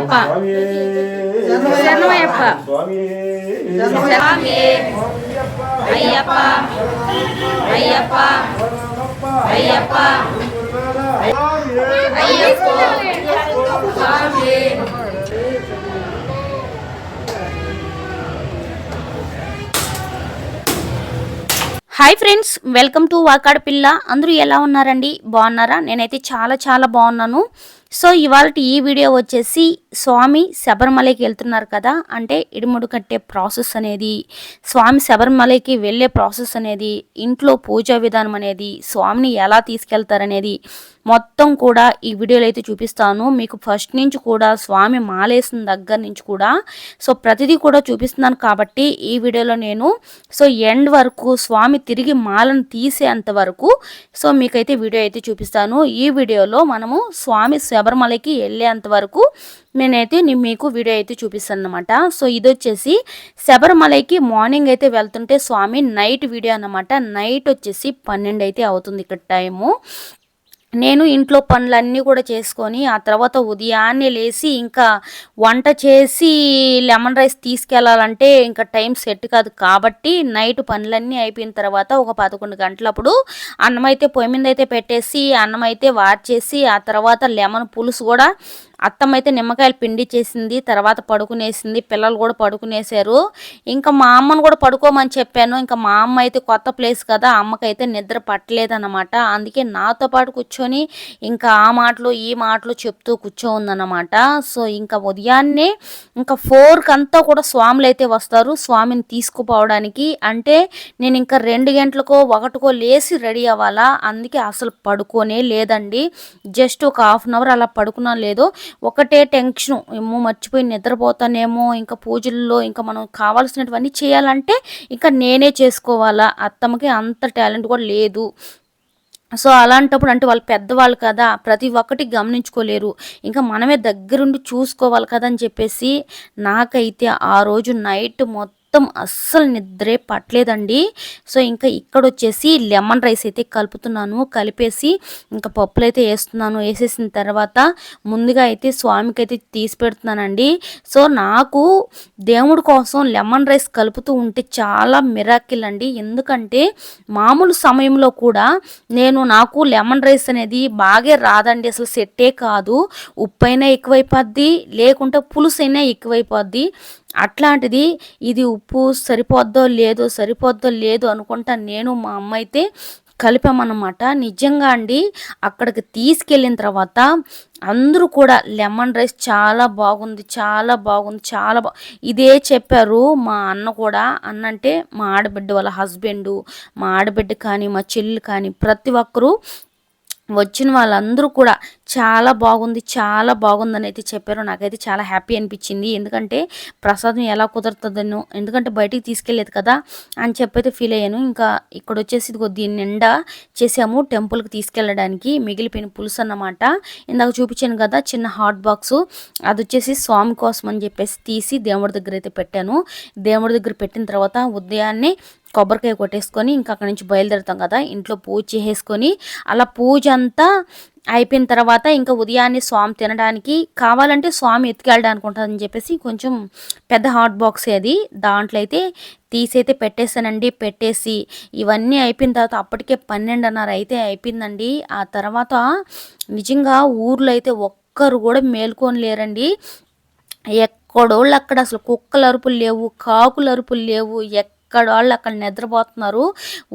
శరణమయ్యప్ప శరణమయ్యప్ప స్వామి అయ్యప్ప అయ్యప్ప అయ్యప్ప అయ్యప్ప స్వామి. Hi friends, welcome to Vakada Pilla. అందరూ ఎలా ఉన్నారండి? బాగున్నారా? నేనైతే చాలా బాగున్నాను. సో ఇవాళ ఈ వీడియో వచ్చేసి స్వామి శబరిమలకి వెళ్తున్నారు కదా, అంటే ఇడుముడు కట్టే ప్రాసెస్ అనేది, స్వామి శబరిమలకి వెళ్ళే ప్రాసెస్ అనేది, ఇంట్లో పూజా విధానం అనేది, స్వామిని ఎలా తీసుకెళ్తారనేది మొత్తం కూడా ఈ వీడియోలో అయితే చూపిస్తాను. మీకు ఫస్ట్ నుంచి కూడా స్వామి మాలేసిన దగ్గర నుంచి కూడా సో ప్రతిదీ కూడా చూపిస్తున్నాను కాబట్టి ఈ వీడియోలో నేను సో ఎండ్ వరకు స్వామి తిరిగి మాలను తీసేంత వరకు సో మీకైతే వీడియో అయితే చూపిస్తాను. ఈ వీడియోలో మనము స్వామి శబరిమలకి వెళ్ళేంత వరకు నేనైతే మీకు వీడియో అయితే చూపిస్తాను అనమాట. సో ఇది వచ్చేసి శబరిమలకి మార్నింగ్ అయితే వెళ్తుంటే స్వామి నైట్ వీడియో అనమాట. నైట్ వచ్చేసి 12 అయితే అవుతుంది ఇక్కడ టైము. నేను ఇంట్లో పనులన్నీ కూడా చేసుకొని ఆ తర్వాత ఉదయాన్నే లేచి ఇంకా వంట చేసి లెమన్ రైస్ తీసుకెళ్ళాలంటే ఇంకా టైం సెట్ కాదు కాబట్టి నైట్ పనులన్నీ అయిపోయిన తర్వాత ఒక 11 గంటలప్పుడు అన్నం అయితే పొయ్యి మీద అయితే పెట్టేసి అన్నం అయితే వార్చేసి ఆ తర్వాత లెమన్ పులుసు కూడా అత్తమ్మైతే నిమ్మకాయలు పిండి చేసింది, తర్వాత పడుకునేసింది. పిల్లలు కూడా పడుకునేసారు. ఇంకా మా అమ్మను కూడా పడుకోమని చెప్పాను. ఇంకా మా అమ్మ అయితే కొత్త ప్లేస్ కదా, అమ్మకైతే నిద్ర పట్టలేదన్నమాట. అందుకే నాతో పాటు కూర్చొని ఇంకా ఆ మాటలు ఈ మాటలు చెప్తూ కూర్చోందన్నమాట. సో ఇంకా ఉదయాన్నే ఇంకా 4కి అంతా కూడా స్వాములు అయితే వస్తారు స్వామిని తీసుకుపోవడానికి. అంటే నేను ఇంకా 2 గంటలకో 1కో లేచి రెడీ అవ్వాలా, అందుకే అసలు పడుకోనే లేదండి. జస్ట్ ఒక హాఫ్ అన్ అవర్ అలా పడుకున్నా లేదు. ఒకటే టెన్షన్, ఏమో మర్చిపోయి నిద్రపోతానేమో, ఇంకా పూజల్లో ఇంకా మనం కావాల్సినటువన్నీ చేయాలంటే ఇంకా నేనే చేసుకోవాలా, అత్తమ్మకి అంత టాలెంట్ కూడా లేదు. సో అలాంటప్పుడు అంటే వాళ్ళు పెద్దవాళ్ళు కదా, ప్రతి ఒక్కటి గమనించుకోలేరు, ఇంకా మనమే దగ్గరుండి చూసుకోవాలి కదా అని చెప్పేసి నాకైతే ఆ రోజు నైట్ మొత్తం అస్సలు నిద్రే పట్టలేదండి. సో ఇంకా ఇక్కడ వచ్చేసి లెమన్ రైస్ అయితే కలుపుతున్నాను. కలిపేసి ఇంకా పప్పులు అయితే వేస్తున్నాను. వేసేసిన తర్వాత ముందుగా అయితే స్వామికి అయితే తీసి పెడుతున్నానండి. సో నాకు దేవుడి కోసం లెమన్ రైస్ కలుపుతూ ఉంటే చాలా మిరాకిల్ అండి. ఎందుకంటే మామూలు సమయంలో కూడా నాకు లెమన్ రైస్ అనేది బాగా రాదండి, అసలు సెట్టే కాదు. ఉప్పు అయినా ఎక్కువైపోద్ది, లేకుంటే పులుసు అయినా ఎక్కువైపోద్ది. అట్లాంటిది ఇది ఉప్పు సరిపోద్దో లేదో అనుకుంటా నేను మా అమ్మ అయితే కలిపామన్నమాట. నిజంగా అండి అక్కడికి తీసుకెళ్ళిన తర్వాత అందరూ కూడా లెమన్ రైస్ చాలా బాగుంది ఇదే చెప్పారు. మా అన్న కూడా, అన్న అంటే మా ఆడబిడ్డ వాళ్ళ హస్బెండు, మా ఆడబిడ్డ కానీ మా చెల్లి కానీ ప్రతి ఒక్కరూ వచ్చిన వాళ్ళందరూ కూడా చాలా బాగుందని అయితే చెప్పారు. నాకైతే చాలా హ్యాపీ అనిపించింది. ఎందుకంటే ప్రసాదం ఎలా కుదురుతుందనో, ఎందుకంటే బయటికి తీసుకెళ్ళలేదు కదా అని చెప్పైతే ఫీల్ అయ్యాను. ఇంకా ఇక్కడ వచ్చేసి దీని నిండా చేసాము టెంపుల్కి తీసుకెళ్ళడానికి. మిగిలిపోయిన పులుసు అన్నమాట. ఇందాక చూపించాను కదా చిన్న హాట్ బాక్సు, అది వచ్చేసి స్వామి కోసం అని చెప్పేసి తీసి దేవుడి దగ్గర అయితే పెట్టాను. దేవుడి దగ్గర పెట్టిన తర్వాత ఉదయాన్నే కొబ్బరికాయ కొట్టేసుకొని ఇంకా అక్కడి నుంచి బయలుదేరుతాం కదా, ఇంట్లో పూజ చేసేసుకొని అలా పూజ అంతా అయిపోయిన తర్వాత ఇంకా ఉదయాన్నే స్వామి తినడానికి కావాలంటే స్వామి ఎత్తుకెళ్ళడానికి ఉంటుందని చెప్పేసి కొంచెం పెద్ద హాట్ బాక్స్ అది, దాంట్లో అయితే తీసైతే పెట్టేశానండి. పెట్టేసి ఇవన్నీ అయిపోయిన తర్వాత అప్పటికే 12:30 అయితే అయిపోయిందండి. ఆ తర్వాత నిజంగా ఊర్లో అయితే ఒక్కరు కూడా మేల్కొని లేరండి. ఎక్కడోళ్ళు అక్కడ, అసలు కుక్కల అరుపులు లేవు, కాకుల అరుపులు లేవు, ఎక్కడ వాళ్ళు అక్కడ నిద్రపోతున్నారు.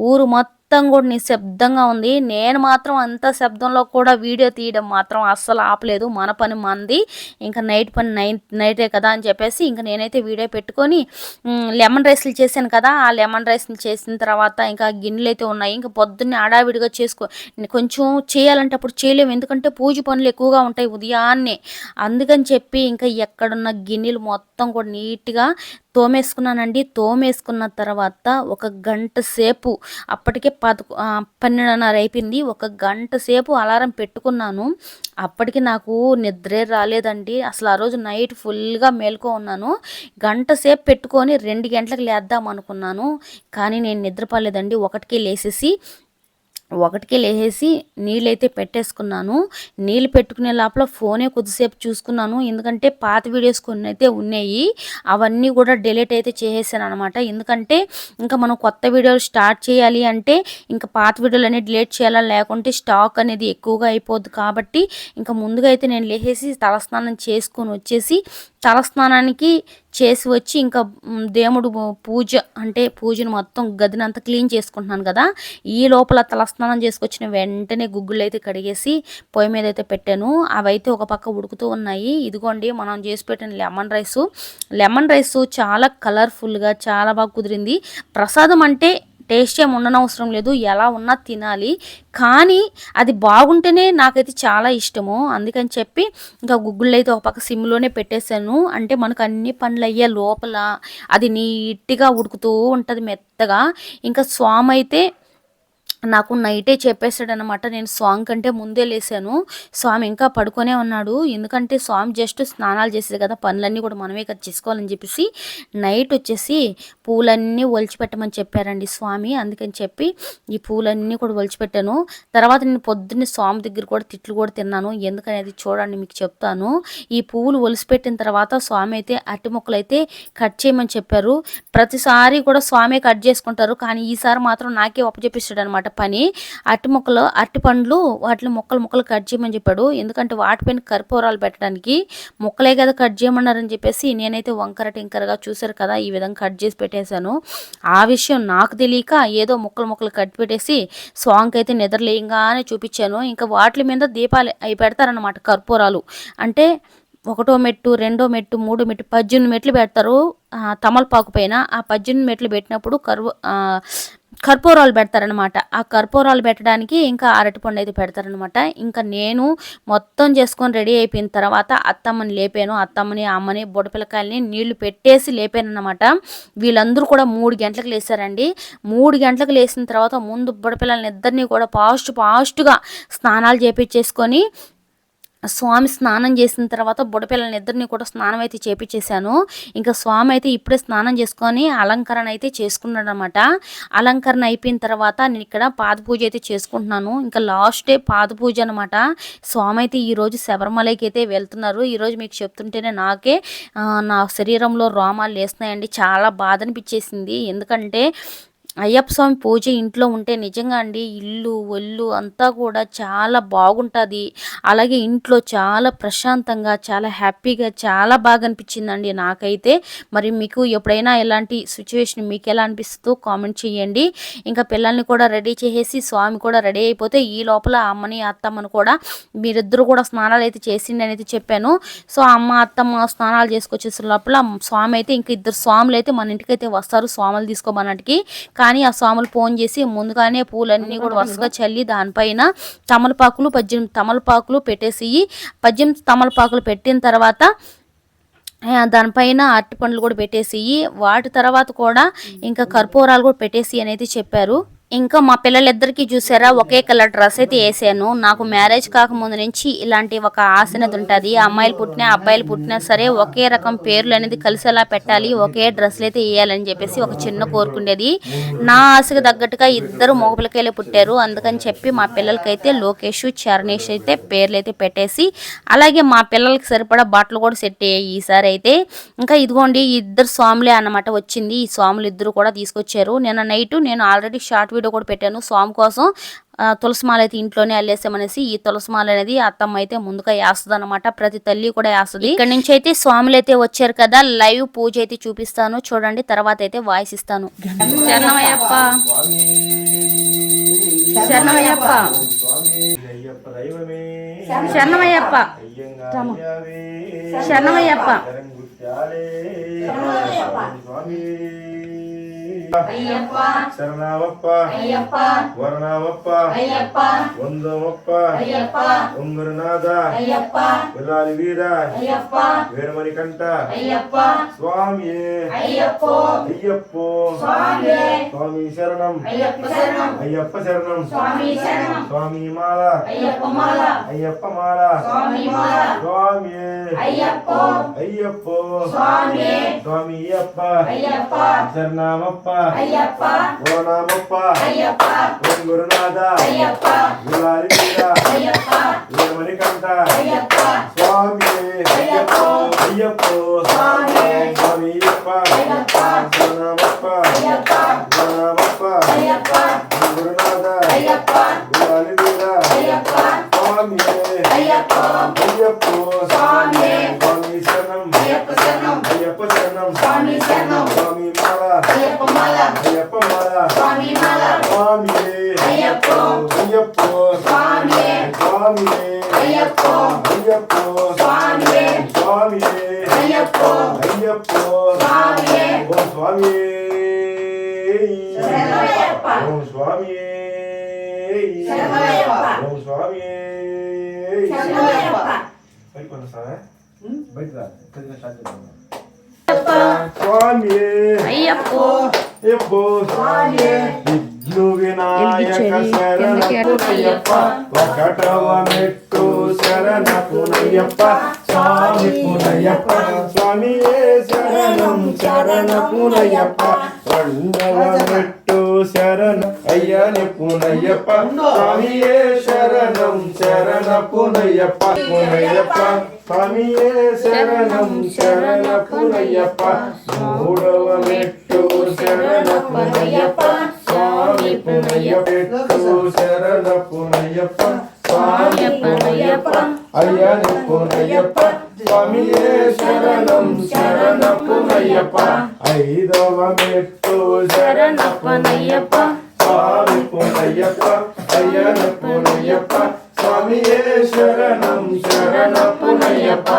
ఊరు మొత్తం కూడా నిశ్శబ్దంగా ఉంది. నేను మాత్రం అంత శబ్దంలో కూడా వీడియో తీయడం మాత్రం అస్సలు ఆపలేదు. మన పని మంది, ఇంకా నైట్ పని నైటే కదా అని చెప్పేసి ఇంకా నేనైతే వీడియో పెట్టుకొని లెమన్ రైస్లు చేశాను కదా, ఆ లెమన్ రైస్లు చేసిన తర్వాత ఇంకా గిన్నెలు అయితే ఉన్నాయి. ఇంకా పొద్దున్నే హడావిడిగా కొంచెం చేయాలంటే అప్పుడు చేయలేము, ఎందుకంటే పూజ పనులు ఎక్కువగా ఉంటాయి ఉదయాన్నే. అందుకని చెప్పి ఇంకా ఎక్కడున్న గిన్నెలు మొత్తం కూడా నీట్గా తోమేసుకున్నానండి. తోమేసుకున్న తర్వాత ఒక గంట సేపు, అప్పటికే 12:30 అయిపోయింది. ఒక గంట సేపు అలారం పెట్టుకున్నాను. అప్పటికి నాకు నిద్రే రాలేదండి. అసలు ఆ రోజు నైట్ ఫుల్గా మేల్కో ఉన్నాను. గంట సేపు పెట్టుకొని 2 గంటలకు లేద్దాం అనుకున్నాను, కానీ నేను నిద్రపోలేదండి. 1కే లేసేసి ఒకటికే లేసేసి నీళ్ళైతే పెట్టేసుకున్నాను. నీళ్ళు పెట్టుకునే లోపల ఫోనే కొద్దిసేపు చూసుకున్నాను. ఎందుకంటే పాత వీడియోస్ కొన్ని అయితే ఉన్నాయి. అవన్నీ కూడా డిలీట్ అయితే చేసేసాను అనమాట. ఎందుకంటే ఇంకా మనం కొత్త వీడియోలు స్టార్ట్ చేయాలి అంటే ఇంకా పాత వీడియోలు అన్నీ డిలీట్ చేయాలా, లేకుంటే స్టాక్ అనేది ఎక్కువగా అయిపోద్ది. కాబట్టి ఇంకా ముందుగా అయితే నేను లేసేసి తలస్నానం చేసుకొని వచ్చేసి తలస్నానానికి చేసి వచ్చి ఇంకా దేవుడు పూజ అంటే పూజను మొత్తం గదినంతా క్లీన్ చేసుకుంటున్నాను కదా. ఈ లోపల తలస్నానం చేసుకొచ్చిన వెంటనే గుగ్గులు అయితే కడిగేసి పొయ్యి మీద అయితే పెట్టాను. అవైతే ఒక పక్క ఉడుకుతూ ఉన్నాయి. ఇదిగోండి మనం చేసి పెట్టిన లెమన్ రైసు చాలా కలర్ఫుల్గా చాలా బాగా కుదిరింది. ప్రసాదం అంటే టేస్ట్ ఏమి ఉండనవసరం లేదు, ఎలా ఉన్నా తినాలి. కానీ అది బాగుంటేనే నాకైతే చాలా ఇష్టము. అందుకని చెప్పి ఇంకా గుగ్గుళ్ళు అయితే ఒక పక్క సిమ్లోనే పెట్టేశాను. అంటే మనకు అన్ని పనులు అయ్యే లోపల అది నీట్గా ఉడుకుతూ ఉంటుంది మెత్తగా. ఇంకా స్వామి అయితే నాకు నైటే చెప్పేశాడనమాట. నేను స్వామి కంటే ముందే లేసాను. స్వామి ఇంకా పడుకొనే ఉన్నాడు. ఎందుకంటే స్వామి జస్ట్ స్నానాలు చేసేది కదా, పనులన్నీ కూడా మనమే కదా చేసుకోవాలని చెప్పేసి నైట్ వచ్చేసి పూలన్నీ ఒలిచిపెట్టమని చెప్పారండి స్వామి. అందుకని చెప్పి ఈ పూలన్నీ కూడా ఒలిచిపెట్టాను. తర్వాత నేను పొద్దున్నే స్వామి దగ్గర కూడా తిట్లు కూడా తిన్నాను. ఎందుకనేది చూడండి మీకు చెప్తాను. ఈ పువ్వులు ఒలిసిపెట్టిన తర్వాత స్వామి అయితే అట్టి మొక్కలు అయితే కట్ చేయమని చెప్పారు. ప్రతిసారి కూడా స్వామి కట్ చేసుకుంటారు, కానీ ఈసారి మాత్రం నాకే ఒప్పచెప్పిస్తాడు అనమాట పని. అట్టి పండ్లు వాటిని ముక్కలు కట్ చేయమని చెప్పాడు. ఎందుకంటే వాటిపైన కర్పూరాలు పెట్టడానికి ముక్కలే కదా కట్ చేయమన్నారని చెప్పేసి నేనైతే వంకర టింకరగా చూసారు కదా ఈ విధంగా కట్ చేసి పెట్టేశాను. ఆ విషయం నాకు తెలియక ఏదో ముక్కలు కట్ పెట్టేసి స్వామికి అయితే నిద్రలేయంగానే చూపించాను. ఇంకా వాటి మీద దీపాలు అవి పెడతారనమాట కర్పూరాలు. అంటే 1వ మెట్టు 2వ మెట్టు 3వ మెట్టు 18 మెట్లు పెడతారు తమలపాకు పైన. ఆ 18 మెట్లు పెట్టినప్పుడు కర్పూరాలు పెడతారనమాట. ఆ కర్పూరాలు పెట్టడానికి ఇంకా అరటిపండు అయితే పెడతారనమాట. ఇంకా నేను మొత్తం చేసుకొని రెడీ అయిపోయిన తర్వాత అత్తమ్మని లేపాను. అత్తమ్మని అమ్మని బుడపిల్లకాయలని నీళ్లు పెట్టేసి లేపాను అనమాట. వీళ్ళందరూ కూడా 3 గంటలకు లేసారండి. 3 గంటలకు లేసిన తర్వాత ముందు బుడపిల్లలని ఇద్దరిని కూడా ఫాస్ట్గా స్నానాలు చేపించేసుకొని స్వామి స్నానం చేసిన తర్వాత బుడపిల్లలని ఇద్దరిని కూడా స్నానం అయితే చేపించేశాను. ఇంకా స్వామి అయితే ఇప్పుడే స్నానం చేసుకొని అలంకరణ అయితే చేసుకున్నాడు అనమాట. అలంకరణ అయిపోయిన తర్వాత నేను ఇక్కడ పాద పూజ అయితే చేసుకుంటున్నాను. ఇంకా లాస్ట్ డే పాద పూజ అనమాట. స్వామి అయితే ఈరోజు శబరిమలకి అయితే వెళ్తున్నారు. ఈరోజు మీకు చెప్తుంటేనే నాకే నా శరీరంలో రోమాలు లేస్తున్నాయండి. చాలా బాధ అనిపించేసింది. ఎందుకంటే అయ్యప్ప స్వామి పూజ ఇంట్లో ఉంటే నిజంగా అండి ఇల్లు ఒళ్ళు అంతా కూడా చాలా బాగుంటుంది. అలాగే ఇంట్లో చాలా ప్రశాంతంగా చాలా హ్యాపీగా చాలా బాగా అనిపించిందండి నాకైతే. మరి మీకు ఎప్పుడైనా ఇలాంటి సిచ్యువేషన్ మీకు ఎలా అనిపిస్తుందో కామెంట్ చేయండి. ఇంకా పిల్లల్ని కూడా రెడీ చేసేసి స్వామి కూడా రెడీ అయిపోతే ఈ లోపల అమ్మని అత్తమ్మను కూడా మీరిద్దరు కూడా స్నానాలు అయితే చేసిండి అని అయితే చెప్పాను. సో అమ్మ అత్తమ్మ స్నానాలు చేసుకొచ్చేసే లోపల స్వామి అయితే ఇంక 2 స్వాములు అయితే మన ఇంటికి అయితే వస్తారు స్వాములు తీసుకోమన్నటికి. కానీ ఆ స్వాములు ఫోన్ చేసి ముందుగానే పూలన్నీ కూడా వరుసగా చల్లి దానిపైన 18 తమలపాకులు పెట్టేసి 18 తమలపాకులు పెట్టిన తర్వాత దానిపైన అరటి పండ్లు కూడా పెట్టేసి వాటి తర్వాత కూడా ఇంకా కర్పూరాలు కూడా పెట్టేసి అని అయితే చెప్పారు. ఇంకా మా పిల్లలిద్దరికీ చూసారా ఒకే కలర్ డ్రెస్ అయితే వేసాను. నాకు మ్యారేజ్ కాకముందు నుంచి ఇలాంటి ఒక ఆశ అనేది ఉంటుంది. అమ్మాయిలు పుట్టినా అబ్బాయిలు పుట్టినా సరే ఒకే రకం పేర్లు అనేది కలిసేలా పెట్టాలి, ఒకే డ్రెస్సులు అయితే వేయాలని చెప్పేసి ఒక చిన్న కోరుకుండేది. నా ఆశకు తగ్గట్టుగా 2 మగపిల్లకాయలే పుట్టారు. అందుకని చెప్పి మా పిల్లలకైతే లోకేష్ చరణేష్ అయితే పేర్లు అయితే పెట్టేసి అలాగే మా పిల్లలకి సరిపడా బట్టలు కూడా సెట్ అయ్యాయి ఈసారి అయితే. ఇంకా ఇదిగోండి 2 స్వాములే అన్నమాట వచ్చింది. ఈ స్వాములు 2 కూడా తీసుకొచ్చారు. నిన్న నైట్ నేను ఆల్రెడీ షార్ట్ వీడియో కూడా పెట్టాను స్వామి కోసం. తులసిమాల అయితే ఇంట్లోనే అల్లేసామనేసి ఈ తులసిమాల అనేది అత్తమ్మ అయితే ముందుగా వేస్తుంది అనమాట. ప్రతి తల్లి కూడా వేస్తుంది. ఇక్కడ నుంచి అయితే స్వాములు అయితే వచ్చారు కదా, లైవ్ పూజ అయితే చూపిస్తాను చూడండి. తర్వాత అయితే వాయిస్ ఇస్తాను. శరణమయ్యప్ప శరణమయ్యప్ప శరణమయ్యప్ప శరణమయ్యప్ప అయ్యప్ప శరణావప్ప అయ్యప్ప వరణావప్ప అయ్యప్ప వందమప్ప అయ్యప్ప ఉంగరనాథ అయ్యప్ప విలాలి వీర అయ్యప్ప వీరమణి కంట అయ్యప్ప స్వామి అయ్యప్ప అయ్యప్ప స్వామి స్వామి శరణం అయ్యప్ప శరణం అయ్యప్ప శరణం స్వామి శరణం స్వామి మాల అయ్యప్ప మాల అయ్యప్ప మాల స్వామి మాల స్వామి అయ్యప్ప అయ్యప్ప స్వామి స్వామి అయ్యప్ప అయ్యప్ప శరణావప్ప వరనామప్ప ఓం గురునాథ గులాలి వీర వీరమణికంఠ స్వామి అయ్యప్పో స్వామి అయ్యప్ప వరనామప్ప ఓం గురునాథ గులాలి వీర స్వామి అయ్యప్పో స్వామి శరణం అయ్యప్ప శరణం స్వామి మాల అయ్యప్ప మాల స్వామి అయ్యప్పో స్వామి అయ్యప్పో స్వామి అయ్యప్పో ఓం స్వామి స్వామి అయ్యప్పో విఘ్ను వినాయక శరణపునయ్యప్ప ఒకటవ మెట్టు శరణపునయ్యప్ప స్వామి పునయ్యప్ప స్వామియే శరణపునయ్యప్ప రెండవ మెట్టు శరణ అయ్యని పునయ్యప్ప స్వామియే శరణపునయ్యప్ప స్వామియే శరణపునయ్యప్ప మూడవ మెట్టు శరణపునయ్యప్ప స్వామి పునయ్యప్ప శరణపునయ్యప్ప స్వామి పునయ్యప్ప అయ్యని పునయ్యప్ప స్వామియే శరణపునయ్యప్ప ఐదవ మెట్టు శరణపునయ్యప్ప స్వామి పునయ్యప్ప అయ్యని పునయ్యప్ప స్వామియే శరణపునయ్యప్ప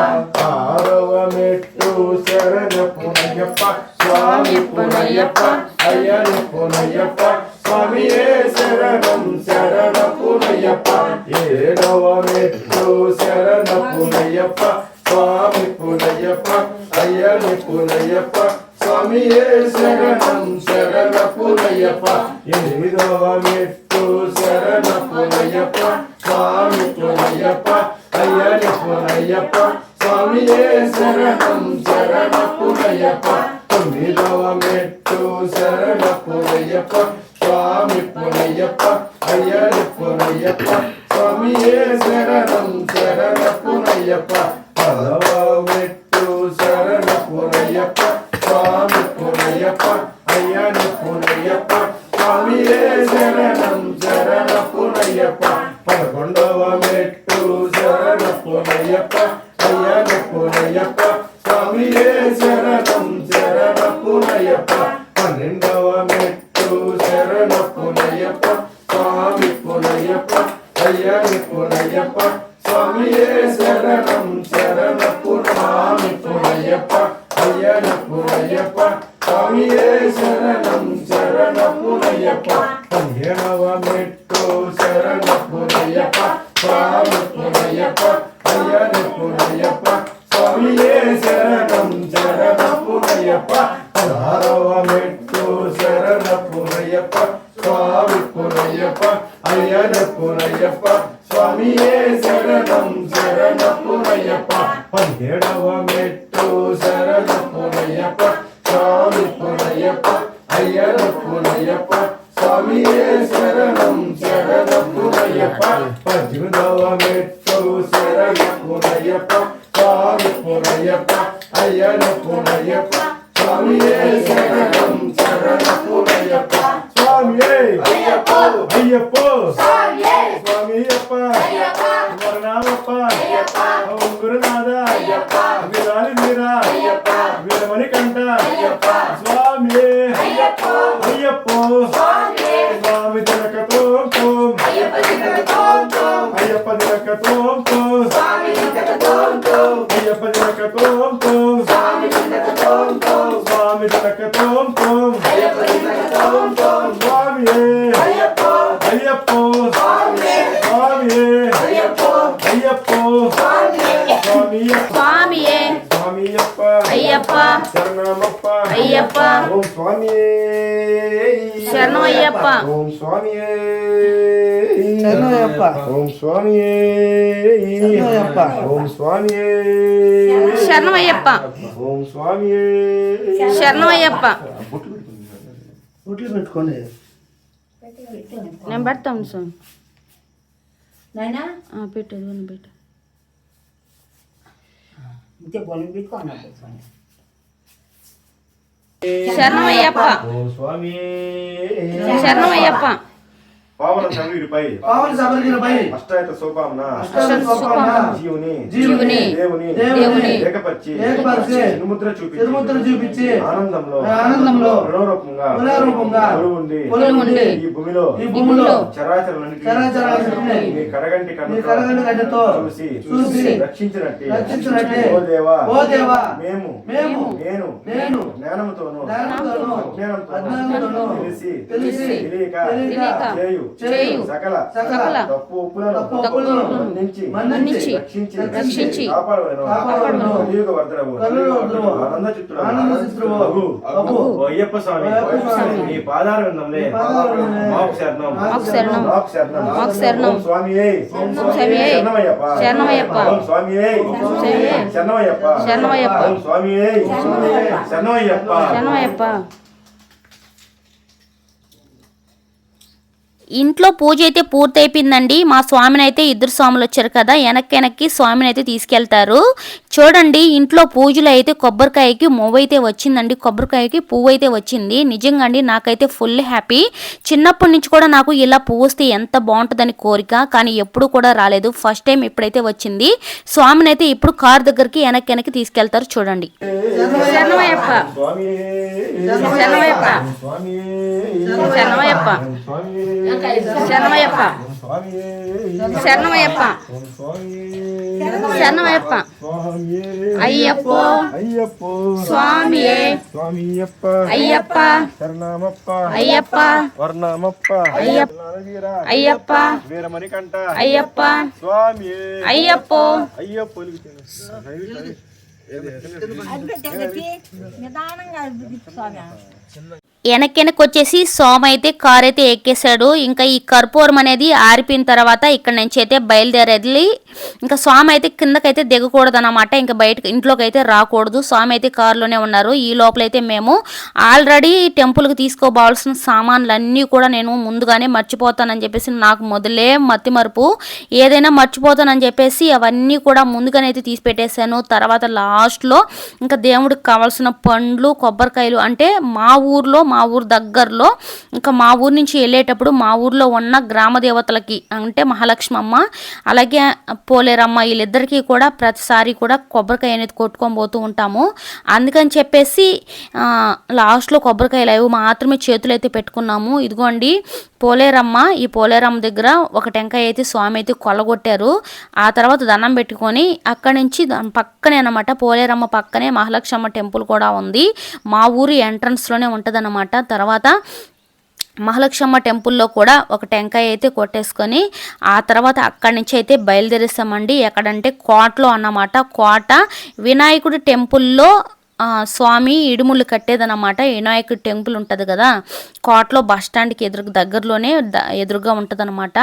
ఆరవ మెట్టు శరణపునయ్యప్ప స్వామి పునయ్యప్ప అయ్యని పునయ్యప్ప స్వామియే శరణపునయ్యప్ప ఏడవ మెట్టు శరణపునయ్యప్ప స్వామి పునయ్యప్ప అయ్యని పునయ్యప్ప స్వామియే శరణపునయ్యప్ప ఎనిమిదవ మెట్టు శరణపునయ్యప్ప స్వామి పునయ్యప్ప అయ్యని పునయ్యప్ప స్వామియే శరణపునయ్యప్ప తొమ్మిదవ మెట్టు శరణపునయ్యప్ప స్వామి పునయ్యప్ప అయ్యని పునయ్యప్ప స్వామియే శరణపునయ్యప్ప పదవ మెట్టు శరణపునయ్యప్ప స్వామి పునయ్యప్ప అయ్యని పునయ్యప్ప స్వామియే శరణపునయ్యప్ప పదకొండవ మెట్టు శరణపునయ్యప్ప అయ్యని పునయ్యప్ప స్వామియే శరణపునయ్యప్ప పన్నెండవ మెట్టు శరణపునయ్యప్ప స్వామి పునయ్యప్ప అయ్యని పునయ్యప్ప స్వామియే శరణపునయ్యప్ప అయ్యని పునయ్యప్ప స్వామియే శరణపునయ్యప్ప పదిహేనవ మెట్టు శరణపునయ్యప్ప స్వామి పునయ్యప్ప అయ్యని పునయ్యప్ప స్వామియే శరణపునయ్యప్ప పదహారవ మెట్టు శరణపునయ్యప్ప స్వామి పునయ్యప్ప అయ్యని పునయ్యప్ప స్వామియే శరణపునయ్యప్ప పదిహేడవ మెట్టు శరణపునయ్యప్ప స్వామి పునయ్యప్ప అయ్యని పునయ్యప్ప స్వామియే శరణపునయ్యప్ప పద్దెనిమిదవ మెట్టు శరణపునయ్యప్ప స్వామి పునయ్యప్ప అయ్యని పునయ్యప్ప స్వామియే శరణపునయ్యప్ప స్వామియే అయ్యప్పో స్వామియప్ప వరనామప్ప ఓం గురునాథ వీరాలి వీర వీరమణికంఠ స్వామియే అయ్యప్పో స్వామి దినకతోం అయ్యప్ప దినకతోం అయ్యప్ప దినకతోం స్వామి దినకతోం స్వామియే అయ్యప్పో స్వామియే అయ్యప్పో స్వామియే స్వామియప్ప అయ్యప్ప శరణమప్ప అయ్యప్ప ఓం స్వామియే శరణం అయ్యప్ప ఓం స్వామియే శరణయ్యప్ప ఓం స్వామియే శరణయ్యప్ప ఓం స్వామియే శరణం అయ్యప్ప ఓం స్వామియే శరణం అయ్యప్ప ఒట్లు పెట్టుకోండి. నేను పెడతాను సార్. నాయనా పెట్టేది అని పెట్ట ఇంతే పొలం పెట్టుకోండి. శరణమయ్యప్ప. ఓం స్వామి శరణమయ్యప్ప. పావన శరీరుపై పావన శబరిగిరిపై అష్టాయత సోపామున అష్టసోపామున జీవుని దేవుని ఏకపరిచి తిరుముద్ర చూపించి ఆనందంలో మనోరూపంగా కొలువుండి ఈ భూమిలో చరాచరాలన్నిటిని నీ కడగంటి కన్నుతో చూసి రక్షించినట్టే ఓ దేవా మేము నేను జ్ఞానముతోను అజ్ఞానంతోను తెలిసి తెలియక చేయు సకల తప్పు ఒప్పులను మన్నించి రక్షించి కాపాడవలెను. కలియుగ వర్ధనవు ఆనంద చిత్తుడు అబ్బు ఓ అయ్యప్ప స్వామి నీ పాదార విందంలే మాకు శరణం ఓం స్వామియే శరణమయ్యప్ప ఓం స్వామియే శరణమయ్యప్ప ఓం స్వామియే శరణమయ్యప్ప. ఇంట్లో పూజ అయితే పూర్తయిపోయిందండి. మా స్వామిని అయితే ఇద్దరు స్వాములు వచ్చారు కదా, వెనక్కి స్వామిని అయితే తీసుకెళ్తారు. చూడండి, ఇంట్లో పూజలు అయితే కొబ్బరికాయకి మొవ్వు అయితే వచ్చిందండి, కొబ్బరికాయకి పువ్వు అయితే వచ్చింది. నిజంగా అండి నాకైతే ఫుల్ హ్యాపీ. చిన్నప్పటి నుంచి కూడా నాకు ఇలా పువ్వు వస్తే ఎంత బాగుంటుందని కోరిక, కానీ ఎప్పుడు కూడా రాలేదు. ఫస్ట్ టైం ఇప్పుడైతే వచ్చింది. స్వామిని అయితే ఇప్పుడు కార్ దగ్గరికి వెనక్కి తీసుకెళ్తారు. చూడండి. శరణమయ్యప్ప. శరణమయ్యప్ప. శరణమయ్యప్ప. శరణమయ్యప్ప. శరణమయ్యప్ప. శరణమయ్యప్ప. అయ్యప్పో స్వామియే అయ్యప్ప శరణమప్ప అయ్యప్ప వర్ణమప్ప అయ్యప్ప అయ్యప్ప వీరమణికంఠ అయ్యప్ప స్వామియే అయ్యప్పో అయ్యప్పో. వెనక్కి వచ్చేసి సోమ అయితే కార్ అయితే ఎక్కేసాడు. ఇంకా ఈ కర్పూరం అనేది ఆరిపోయిన తర్వాత ఇక్కడ నుంచి అయితే బయలుదేరేది. ఇంకా స్వామి అయితే కిందకైతే దిగకూడదు అనమాట, ఇంకా బయటకు ఇంట్లోకి అయితే రాకూడదు. స్వామి అయితే కారులోనే ఉన్నారు. ఈ లోపలైతే మేము ఆల్రెడీ టెంపుల్కి తీసుకోవాల్సిన సామాన్లు అన్నీ కూడా నేను ముందుగానే మర్చిపోతానని చెప్పేసి, నాకు మొదలే మతిమరుపు, ఏదైనా మర్చిపోతానని చెప్పేసి అవన్నీ కూడా ముందుగానే అయితే తీసి పెట్టేశాను. తర్వాత లాస్ట్లో ఇంకా దేవుడికి కావాల్సిన పండ్లు కొబ్బరికాయలు, అంటే మా ఊరు దగ్గరలో, ఇంకా మా ఊరు నుంచి వెళ్ళేటప్పుడు మా ఊర్లో ఉన్న గ్రామ దేవతలకి, అంటే మహాలక్ష్మి అమ్మ అలాగే పోలేరమ్మ, వీళ్ళిద్దరికీ కూడా ప్రతిసారి కూడా కొబ్బరికాయ అనేది కొట్టుకొని పోతూ ఉంటాము. అందుకని చెప్పేసి లాస్ట్లో కొబ్బరికాయలు అవి మాత్రమే చేతులు అయితే పెట్టుకున్నాము. ఇదిగోండి పోలేరమ్మ, ఈ పోలేరమ్మ దగ్గర ఒక టెంకాయ అయితే స్వామి అయితే కొల్లగొట్టారు. ఆ తర్వాత దండం పెట్టుకొని అక్కడి నుంచి పక్కనే అనమాట, పోలేరమ్మ పక్కనే మహాలక్ష్మి టెంపుల్ కూడా ఉంది. మా ఊరు ఎంట్రన్స్లోనే ఉంటుందన్నమాట. తర్వాత మహాలక్ష్మి టెంపుల్లో కూడా ఒక టెంకాయ అయితే కొట్టేసుకొని ఆ తర్వాత అక్కడి నుంచి అయితే బయలుదేరిస్తామండి. ఎక్కడంటే కోటలో అన్నమాట. కోట వినాయకుడి టెంపుల్లో స్వామి ఇడుములు కట్టేదన్నమాట. వినాయకుడి టెంపుల్ ఉంటుంది కదా, కోటలో బస్ స్టాండ్కి దగ్గరలోనే ఎదురుగా ఉంటుంది అనమాట.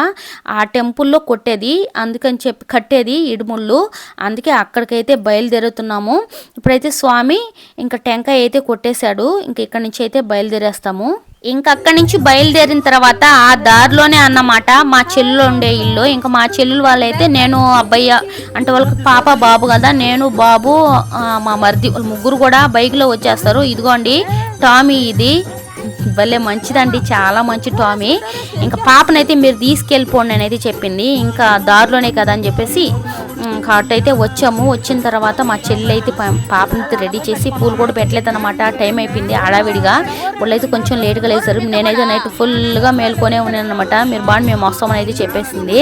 ఆ టెంపుల్లో కొట్టేది, అందుకని చెప్పి కట్టేది ఇడుముళ్ళు. అందుకే అక్కడికైతే బయలుదేరుతున్నాము. ఇప్పుడైతే స్వామి ఇంకా టెంకాయ అయితే కొట్టేశాడు. ఇంక ఇక్కడి నుంచి అయితే బయలుదేరేస్తాము. ఇంకక్కడి నుంచి బయలుదేరిన తర్వాత ఆ దారిలోనే అన్నమాట మా చెల్లెలు ఉండే ఇల్లు. ఇంకా మా చెల్లెలు వాళ్ళైతే, నేను అబ్బాయి అంటే వాళ్ళకి పాప బాబు కదా, నేను బాబు మా మరిది ముగ్గురు కూడా బైక్లో వచ్చేస్తారు. ఇదిగోండి టామీ, ఇది భలే మంచిదండి, చాలా మంచి టామీ. ఇంకా పాపనైతే మీరు తీసుకెళ్ళిపోండి అనేది చెప్పింది. ఇంకా దారిలోనే కదా అని చెప్పేసి అటు అయితే వచ్చాము. వచ్చిన తర్వాత మా చెల్లి అయితే పాపనైతే రెడీ చేసి పూలు కూడా పెట్టలేదు అనమాట. టైం అయిపోయింది హడావిడిగా. వాళ్ళైతే కొంచెం లేట్గా లేసారు. నేనైతే నైట్ ఫుల్గా మేల్కొనే ఉన్నాను అనమాట. మీరు బాగా మేము వస్తామని అయితే చెప్పేసింది.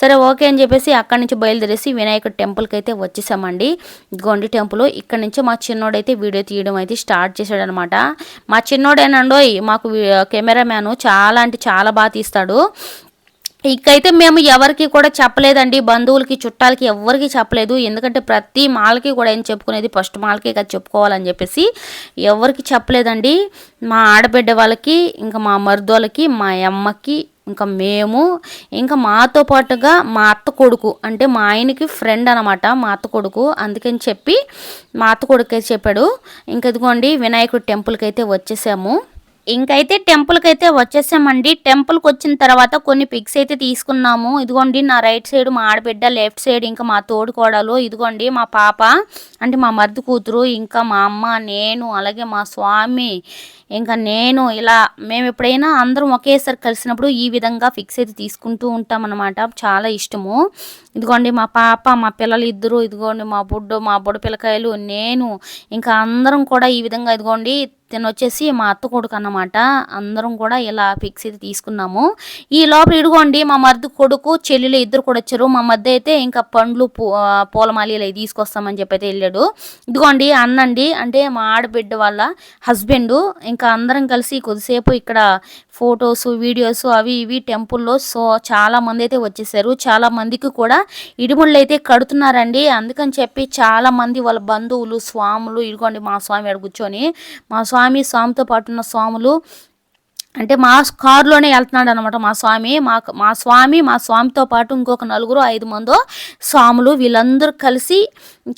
సరే ఓకే అని చెప్పేసి అక్కడి నుంచి బయలుదేరేసి వినాయకుడి టెంపుల్కి అయితే వచ్చేసామండి. గొండి టెంపుల్. ఇక్కడ నుంచి మా చిన్నోడైతే వీడియో తీయడం అయితే స్టార్ట్ చేశాడు అనమాట. మా చిన్నోడేనండోయ్ మాకు కెమెరామ్యాను, చాలా అంటే చాలా బాగా తీస్తాడు. ఇకైతే మేము ఎవరికి కూడా చెప్పలేదండి, బంధువులకి చుట్టాలకి ఎవరికి చెప్పలేదు. ఎందుకంటే ప్రతి మాలకి కూడా ఏం చెప్పుకునేది ఫస్ట్ మాలకే కదా చెప్పుకోవాలని చెప్పేసి ఎవరికి చెప్పలేదండి. మా ఆడబిడ్డ వాళ్ళకి, ఇంకా మా మరుదోళ్ళకి, మా అమ్మకి, ఇంకా మేము, ఇంకా మాతో పాటుగా మా అత్త కొడుకు, అంటే మా ఆయనకి ఫ్రెండ్ అనమాట మా అత్త కొడుకు. అందుకని చెప్పి మా అత్త కొడుకు అయితే చెప్పాడు. ఇంక ఇదిగోండి వినాయకుడి టెంపుల్కి అయితే వచ్చేసాము. ఇంకైతే టెంపుల్కి అయితే వచ్చేసామండి. టెంపుల్కి వచ్చిన తర్వాత కొన్ని పిక్స్ అయితే తీసుకున్నాము. ఇదిగోండి నా రైట్ సైడ్ మా ఆడబిడ్డ, లెఫ్ట్ సైడ్ ఇంకా మా తోడుకోడలు, ఇదిగోండి మా పాప అంటే మా మరిది కూతురు, ఇంకా మా అమ్మ, నేను, అలాగే మా స్వామి, ఇంకా నేను, ఇలా మేము ఎప్పుడైనా అందరం ఒకేసారి కలిసినప్పుడు ఈ విధంగా పిక్స్ అయితే తీసుకుంటూ ఉంటాం అన్నమాట. చాలా ఇష్టము. ఇదిగోండి మా పాప, మా పిల్లలు ఇద్దరు, ఇదిగోండి మా బుడ్డ పిల్లకాయలు, నేను, ఇంకా అందరం కూడా ఈ విధంగా ఇదిగోండి తిను వచ్చేసి మా అత్త కొడుకు అన్నమాట. అందరం కూడా ఇలా పిక్స్ అయితే తీసుకున్నాము. ఈ లోపల ఇదిగోండి మా మరిది కొడుకు, చెల్లెలు ఇద్దరు కూడా వచ్చారు. మా మధ్య అయితే ఇంకా పండ్లు, పూలమాలీలు అవి తీసుకొస్తామని చెప్పి అయితే వెళ్ళాడు. ఇదిగోండి అన్నండి అంటే మా ఆడబిడ్డ వాళ్ళ హస్బెండ్. ఇంకా అందరం కలిసి కొద్దిసేపు ఇక్కడ ఫొటోస్, వీడియోస్ అవి ఇవి టెంపుల్లో. సో చాలా మంది అయితే వచ్చేసారు. చాలా మందికి కూడా ఇడుముళ్ళు అయితే కడుతున్నారండి. అందుకని చెప్పి చాలా మంది వాళ్ళ బంధువులు, స్వాములు, ఇదిగోండి మా స్వామి ఆడ కూర్చొని, మా స్వామితో పాటు ఉన్న స్వాములు అంటే మా కారులోనే వెళ్తున్నాడు అనమాట. మా స్వామితో పాటు ఇంకొక 4-5 మందో స్వాములు వీళ్ళందరూ కలిసి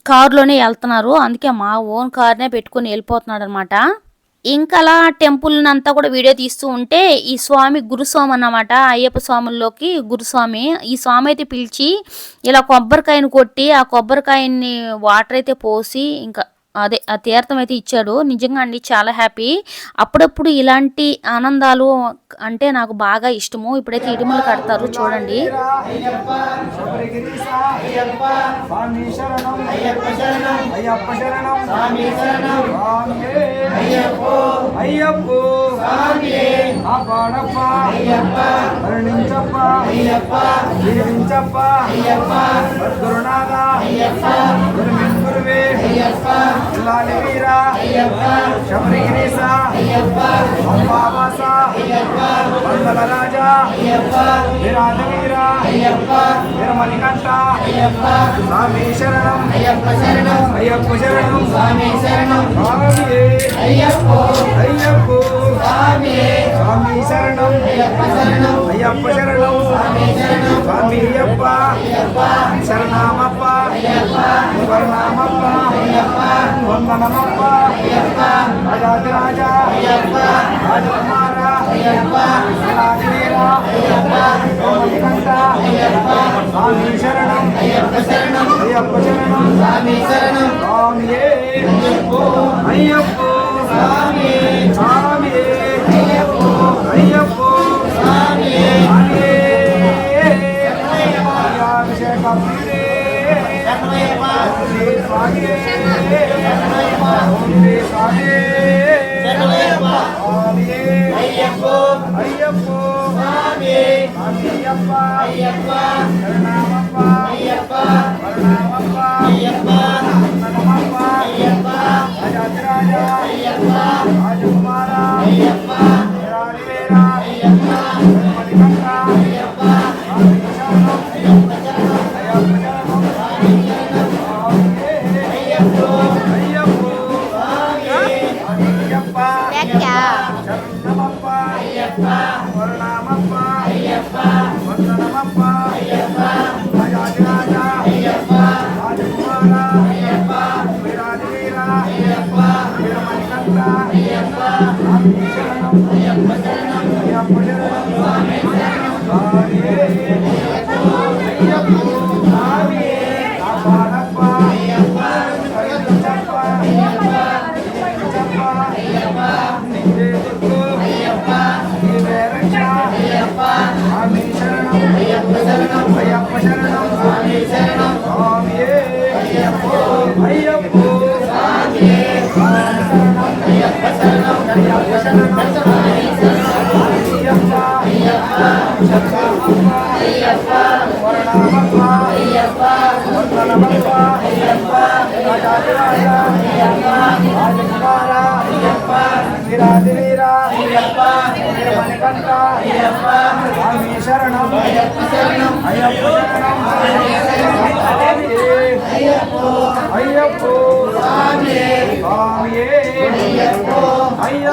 కారులోనే వెళ్తున్నారు. అందుకే మా ఓన్ కార్నే పెట్టుకొని వెళ్ళిపోతున్నాడు అనమాట. ఇంకా అలా టెంపుల్ని అంతా కూడా వీడియో తీస్తూ ఉంటే ఈ స్వామి గురుస్వామి అన్నమాట. అయ్యప్ప స్వాముల్లోకి గురుస్వామి. ఈ స్వామి అయితే పిలిచి ఇలా కొబ్బరికాయను కొట్టి ఆ కొబ్బరికాయని వాటర్ అయితే పోసి ఇంకా అదే ఆ తీర్థం అయితే ఇచ్చాడు. నిజంగా అండి చాలా హ్యాపీ. అప్పుడప్పుడు ఇలాంటి ఆనందాలు అంటే నాకు బాగా ఇష్టము. ఇప్పుడైతే ఇడుములు కడతారు చూడండి. వీరా శబరిగిరీశ అంబావాస మండల రాజా వీరాజవీర వీరమణికంఠ స్వామి శరణం అయ్యప్ప శరణం స్వామి శరణం అయ్యప్ప స్వామి శరణం అయ్యప్ప శరణం స్వామి అయ్యప్ప శరణమప్ప వర్ణమప్ప వందనమప్ప రాజాదిరాజ రాజకుమార రాజవీర మణికంఠ స్వామి శరణం అయ్యప్ప శరణం స్వామి శరణం స్వామియే అయ్యప్ప స్వామియే అయ్యప్ప స్వామియే అభిషేకం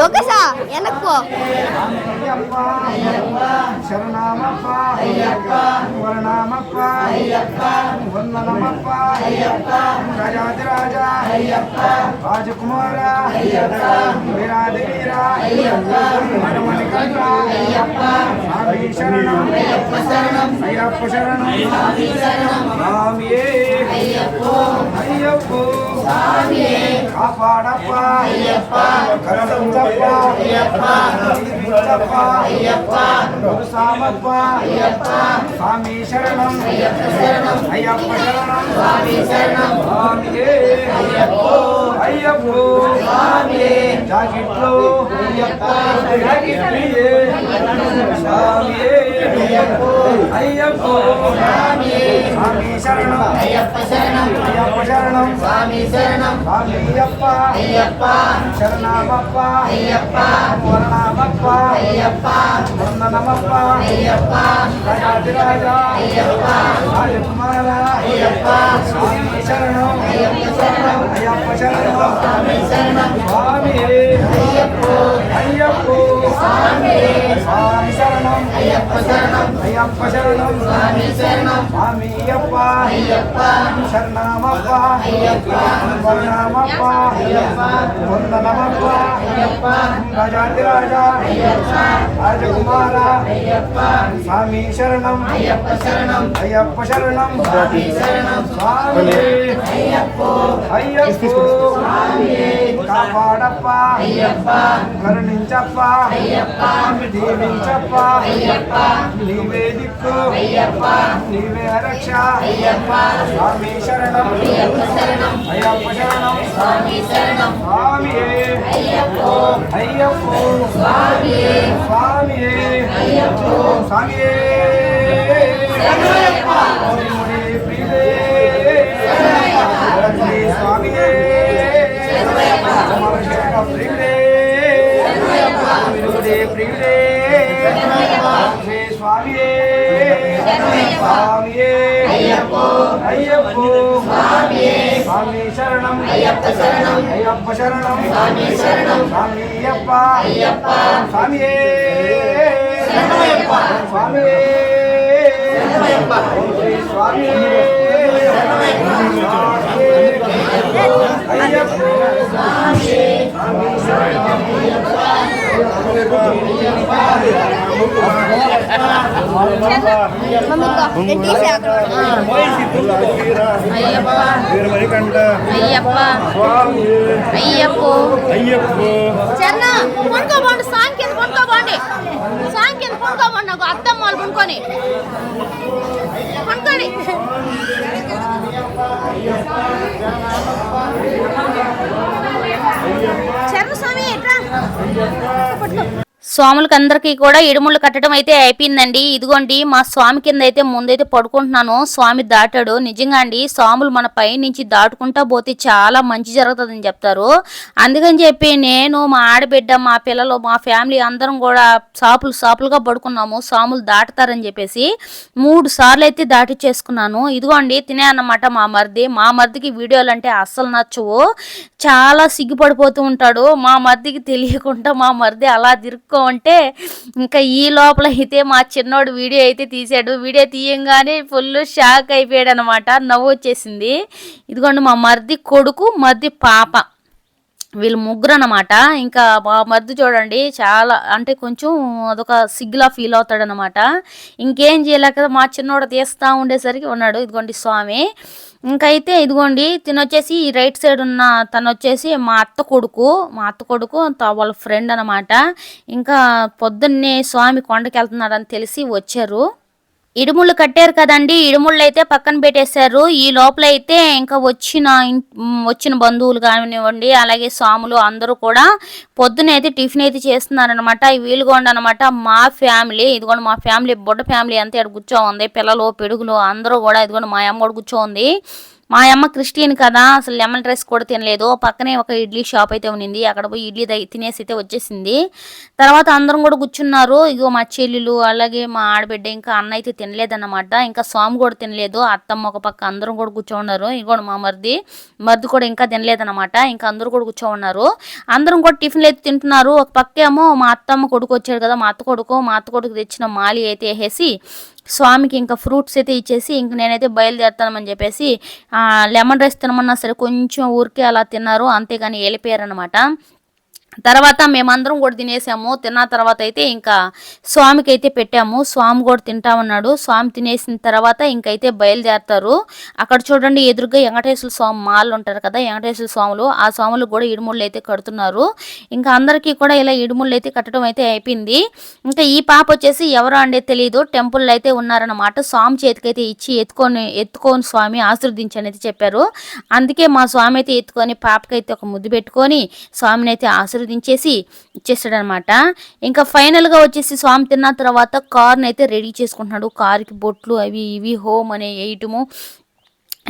లోకేశా వెనక్కి పో. అయ్యప్ప శరణమప్ప వరణమప్ప వందనమప్ప రాజాదిరాజ రాజకుమార వీరాది వీర మణికంఠ స్వామి శరణం అయ్యప్ప శరణం స్వామియే అయ్యప్ప కాపాడప్ప కరుణించప్ప దీవించప్ప గురుసామప్ప స్వామి శరణం అయ్యప్ప శరణం స్వామియే అయ్యప్ప జాగిట్లో జాగిట్లియే స్వామియే అయ్యప్ప స్వామి శరణం అయ్యప్ప శరణం స్వామి అయ్యప్ప శరణమప్ప వరణమప్ప వందనమప్ప రాజాదిరాజ రాజకుమార స్వామి శరణం అయ్యప్ప శరణం స్వామి అయ్యప్ప స్వామి శరణం అయ్యప్ప శరణం స్వామి అయ్యప్ప శరణమప్ప వరణమప్ప వందనమప్ప రాజాదిరాజ రాజకుమార స్వామి శరణం అయ్యప్ప శరణం స్వామి అయ్యప్ప కాపాడప్ప కరుణించప్ప దీవించప్ప నీవే దిక్కు నీవే రక్ష స్వామి శరణం అయ్యప్ప శరణం స్వామియే అయ్యప్ప స్వామియే స్వామియే ప్రియుడే స్వామియే ప్రియుడే స్వామియే స్వామియే అయ్యప్ప స్వామి శరణం అయ్యప్ప శరణం స్వామి అయ్యప్ప స్వామియే స్వామియే స్వామియే అయ్యప్ప చరణ పనుకోబండి సాంఖ్యం పనుకోబండి నాకు అర్థం వాళ్ళు పనుకొని పనుకోండి. చరణ స్వామి ఎట్రా స్వాములకి అందరికీ కూడా ఇడుముళ్ళు కట్టడం అయితే అయిపోయిందండి. ఇదిగోండి మా స్వామి కింద అయితే ముందైతే పడుకుంటున్నాను. స్వామి దాటాడు. నిజంగా అండి స్వాములు మన పై నుంచి దాటుకుంటా పోతే చాలా మంచి జరుగుతుందని చెప్తారు. అందుకని చెప్పి నేను మా ఆడబిడ్డ మా పిల్లలు మా ఫ్యామిలీ అందరం కూడా సాపులుగా పడుకున్నాము. స్వాములు దాటుతారని చెప్పేసి 3 సార్లు అయితే దాటిచ్చేసుకున్నాను. ఇదిగోండి తినే అన్నమాట మా మరిదికి వీడియోలు అంటే అస్సలు నచ్చవు. చాలా సిగ్గుపడిపోతూ ఉంటాడు. మా మరిదికి తెలియకుండా మా మరిది అలా తిరుక్కో అంటే ఇంకా ఈ లోపల అయితే మా చిన్నోడు వీడియో అయితే తీసాడు. వీడియో తీయంగానే ఫుల్ షాక్ అయిపోయాడు అనమాట. నవ్వు వచ్చేసింది. ఇదిగోండి మా మరిది కొడుకు మరిది పాప వీళ్ళు ముగ్గురు అనమాట. ఇంకా మా మరిది చూడండి చాలా అంటే కొంచెం అదొక సిగ్గులా ఫీల్ అవుతాడనమాట. ఇంకేం చేయలేక మా చిన్నోడు తీస్తూ ఉండేసరికి ఉన్నాడు. ఇదిగోండి స్వామి. ఇంకైతే ఇదిగోండి తినొచ్చేసి ఈ రైట్ సైడ్ ఉన్న తను వచ్చేసి మా అత్త కొడుకు వాళ్ళ ఫ్రెండ్ అనమాట. ఇంకా పొద్దున్నే స్వామి కొండకి వెళ్తున్నాడని తెలిసి వచ్చారు. ఇడుముళ్ళు కట్టారు కదండి. ఇడుముళ్ళు అయితే పక్కన పెట్టేశారు. ఈ లోపల అయితే ఇంకా వచ్చిన బంధువులు కానివ్వండి అలాగే స్వాములు అందరూ కూడా పొద్దున అయితే టిఫిన్ అయితే చేస్తున్నారనమాట. వీలుగొండ అనమాట మా ఫ్యామిలీ. ఇదిగోండి మా ఫ్యామిలీ బుడ్డ ఫ్యామిలీ అంతా ఇక్కడ కూర్చోంది. పిల్లలు పిడుగులు అందరూ కూడా ఇదిగోండి మా అమ్మ కూడా కూర్చోంది. మా అమ్మ క్రిస్టియన్ కదా, అసలు లెమన్ రైస్ కూడా తినలేదు. పక్కనే ఒక ఇడ్లీ షాప్ అయితే ఉన్నింది, అక్కడ పోయి ఇడ్లీ తినేసి అయితే వచ్చేసింది. తర్వాత అందరం కూడా కూర్చున్నారు. ఇగో మా చెల్లెలు అలాగే మా ఆడబిడ్డ ఇంకా అన్న అయితే తినలేదన్నమాట. ఇంకా స్వామి కూడా తినలేదు. అత్తమ్మ ఒక పక్క అందరం కూడా కూర్చోన్నారు. ఇగో మా మరిది కూడా ఇంకా తినలేదన్నమాట. ఇంకా అందరూ కూడా కూర్చోన్నారు. అందరం కూడా టిఫిన్లు అయితే తింటున్నారు. ఒక పక్క ఏమో మా అత్తమ్మ కొడుకు వచ్చాడు కదా, మా అత్త కొడుకు తెచ్చిన మాలి అయితే వేసేసి స్వామికి ఇంకా ఫ్రూట్స్ అయితే ఇచ్చేసి ఇంక నేనైతే బయలుదేరుతానని చెప్పేసి లెమన్ రైస్ తినమన్నా సరే కొంచెం ఊరికే అలా తిన్నారు, అంతేగాని వెళ్ళిపోయారనమాట. తర్వాత మేమందరం కూడా తినేసాము. తిన్న తర్వాత అయితే ఇంకా స్వామికి అయితే పెట్టాము. స్వామి కూడా తింటా ఉన్నాడు. స్వామి తినేసిన తర్వాత ఇంకైతే బయలుదేరుతారు. అక్కడ చూడండి ఎదురుగా వెంకటేశ్వర స్వామి మాలు ఉంటారు కదా, వెంకటేశ్వర స్వాములు, ఆ స్వాములు కూడా ఇడుముళ్ళు అయితే కడుతున్నారు. ఇంకా అందరికీ కూడా ఇలా ఇడుముళ్ళు అయితే కట్టడం అయితే అయిపోయింది. ఇంకా ఈ పాప వచ్చేసి ఎవరో అంటే తెలియదు, టెంపుల్లో అయితే ఉన్నారన్నమాట. స్వామి చేతికి అయితే ఇచ్చి ఎత్తుకొని స్వామి ఆశీర్వదించని అయితే చెప్పారు. అందుకే మా స్వామి అయితే ఎత్తుకొని పాపకైతే ఒక ముద్దు పెట్టుకొని స్వామిని అయితే ఆశీర్వదించేసి ఇచ్చేసాడనమాట. ఇంకా ఫైనల్గా వచ్చేసి స్వామి తిన్న తర్వాత కార్ని అయితే రెడీ చేసుకుంటున్నాడు. కార్కి బొట్లు అవి ఇవి హోమ్ అనే వేయటము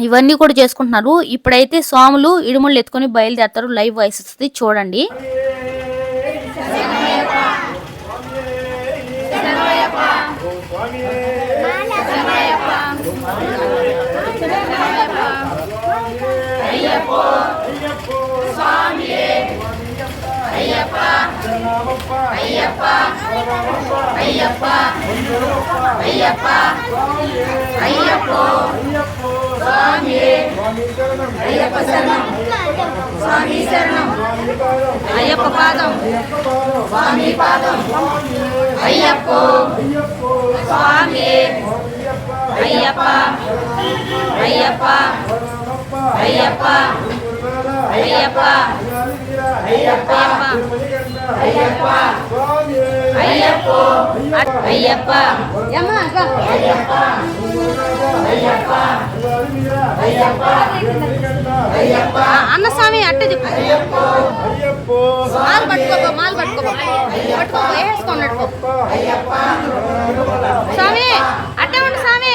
ఇవన్నీ కూడా చేసుకుంటున్నారు. ఇప్పుడైతే స్వాములు ఇడుముళ్ళు ఎత్తుకొని బయలుదేరుతారు. లైవ్ వాయిస్ వస్తుంది చూడండి. అయ్యప్ప పాదం స్వామి పాదం అయ్యప్ప స్వామి అయ్యప్ప అయ్యప్ప అయ్యప్ప అయ్యప్ప అయ్యప్ప అయ్యప్ప అయ్యప్ప అయ్యప్ప అయ్యప్ప అన్న స్వామి అట్టే చెప్పు. మాలు పట్టుకో వేసుకున్నట్టు స్వామి అట్టే ఉండు స్వామి.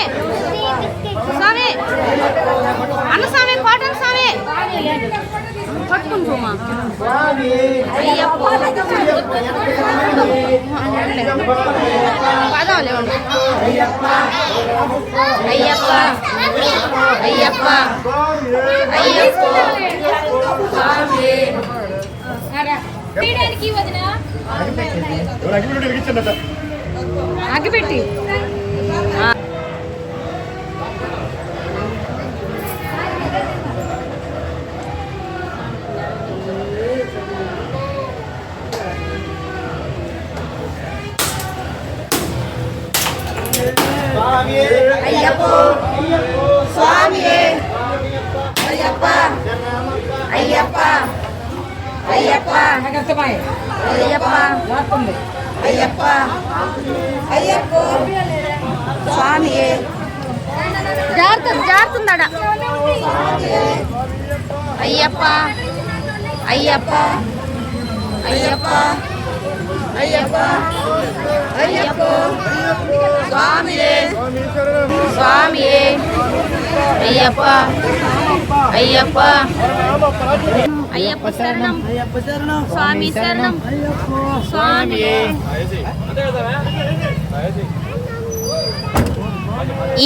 స్వామి అన్న స్వామి కాటన్ స్వామి పట్టుకుంటుమా అయ్యప్ప పదవులే ఉండు. అయ్యప్ప అయ్యప్ప అయ్యప్ప అగ్గిపెట్టి అయ్యప్ప స్వామి అయ్యప్ప అయ్యప్ప అయ్యప్ప అయ్యప్ప అయ్యప్ప అయ్యప్ప స్వామి జారుతుందాడ అయ్యప్ప అయ్యప్ప అయ్యప్ప అయ్యప్ప అయ్యప్ప స్వామి స్వామి అయ్యప్ప అయ్యప్ప అయ్యప్ప శరణం స్వామి శరణం స్వామి.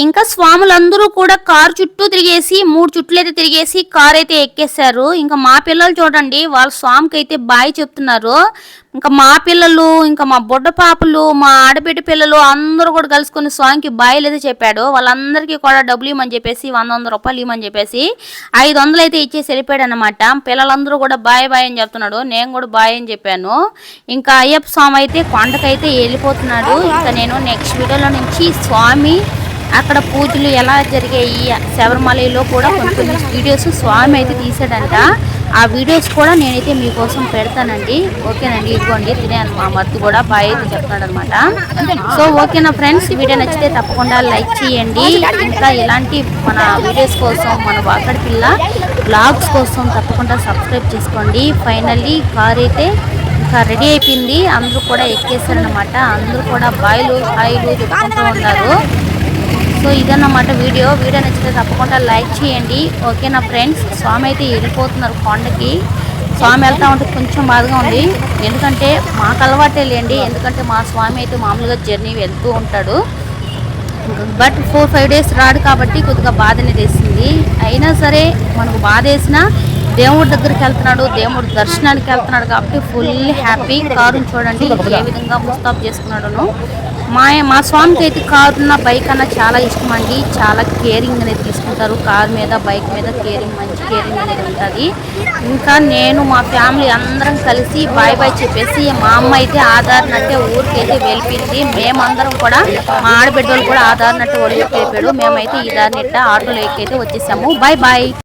ఇంకా స్వాములందరూ కూడా కారు చుట్టూ తిరిగేసి 3 చుట్లు అయితే తిరిగేసి కారు అయితే ఎక్కేశారు. ఇంకా మా పిల్లలు చూడండి, వాళ్ళ స్వామికి అయితే బాయ్ చెప్తున్నారు. ఇంకా మా పిల్లలు, ఇంకా మా బుడ్డ పాపలు, మా ఆడబిడ్డ పిల్లలు అందరూ కూడా కలుసుకుని స్వామికి బాయ్లు అయితే చెప్పాడు. వాళ్ళందరికీ కూడా డబ్బులు ఇవ్వమని చెప్పేసి 100 రూపాయలు ఇవ్వమని చెప్పేసి 500 అయితే ఇచ్చేసి వెళ్ళిపోయాడు అనమాట. పిల్లలందరూ కూడా బాయ్ బాయ్ అని చెప్తున్నాడు. నేను కూడా బాయ్ అని చెప్పాను. ఇంకా అయ్యప్ప స్వామి అయితే కొండకైతే వెళ్ళిపోతున్నాడు. ఇంకా నేను నెక్స్ట్ వీడియోలో నుంచి స్వామి అక్కడ పూజలు ఎలా జరిగాయి శబరిమలలో కూడా కొన్ని వీడియోస్ స్వామి అయితే తీసాడంట. ఆ వీడియోస్ కూడా నేనైతే మీకోసం పెడతానండి. ఓకేనండి, ఇదిగోండి తినే మా మత్తు కూడా బాయ్ అయితే చెప్తున్నాడు అనమాట. సో ఓకేనా ఫ్రెండ్స్, ఈ వీడియో నచ్చితే తప్పకుండా లైక్ చేయండి. ఇంకా ఇలాంటి మన వీడియోస్ కోసం, మన వాకడి పిల్ల బ్లాగ్స్ కోసం తప్పకుండా సబ్స్క్రైబ్ చేసుకోండి. ఫైనల్లీ కార్ అయితే ఇంకా రెడీ అయిపోయింది. అందరూ కూడా ఎక్కేసారనమాట. అందరూ కూడా బాయ్లు హాయిలు చెప్పుకుంటూ ఉన్నారు. సో సో ఇదన్నమాట వీడియో నచ్చితే తప్పకుండా లైక్ చేయండి. ఓకేనా ఫ్రెండ్స్. స్వామి అయితే వెళ్ళిపోతున్నారు కొండకి. స్వామి వెళ్తా ఉంటే కొంచెం బాధగా ఉంది, ఎందుకంటే మాకు అలవాటే లేండి. ఎందుకంటే మా స్వామి అయితే మామూలుగా జర్నీ వెళ్తూ ఉంటాడు, బట్ 4-5 డేస్ రాడు కాబట్టి కొద్దిగా బాధనే వేసింది. అయినా సరే మనకు బాధ వేసినా దేవుడి దగ్గరికి వెళ్తున్నాడు, దేవుడి దర్శనానికి వెళ్తున్నాడు కాబట్టి ఫుల్ హ్యాపీ. కారుని చూడండి ఏ విధంగా ముస్తాబ్ చేసుకున్నాడును. మా స్వామికి అయితే కారు ఉన్న బైక్ అన్న చాలా ఇష్టం అండి. చాలా కేరింగ్ అనేది తీసుకుంటారు. కారు మీద బైక్ మీద మంచి కేరింగ్ అనేది ఉంటుంది. ఇంకా నేను మా ఫ్యామిలీ అందరం కలిసి బాయ్ చెప్పేసి మా అమ్మ అయితే ఆధార్నట్టే ఊరికైతే వెళ్ళిపోయింది. మేమందరం కూడా మా ఆడబిడ్డలు కూడా ఆధార్నట్టే ఊరికి వెళ్ళిపోయాడు. మేమైతే ఈ దారినట్ట ఆటోలో ఎక్కైతే వచ్చేసాము. బాయ్.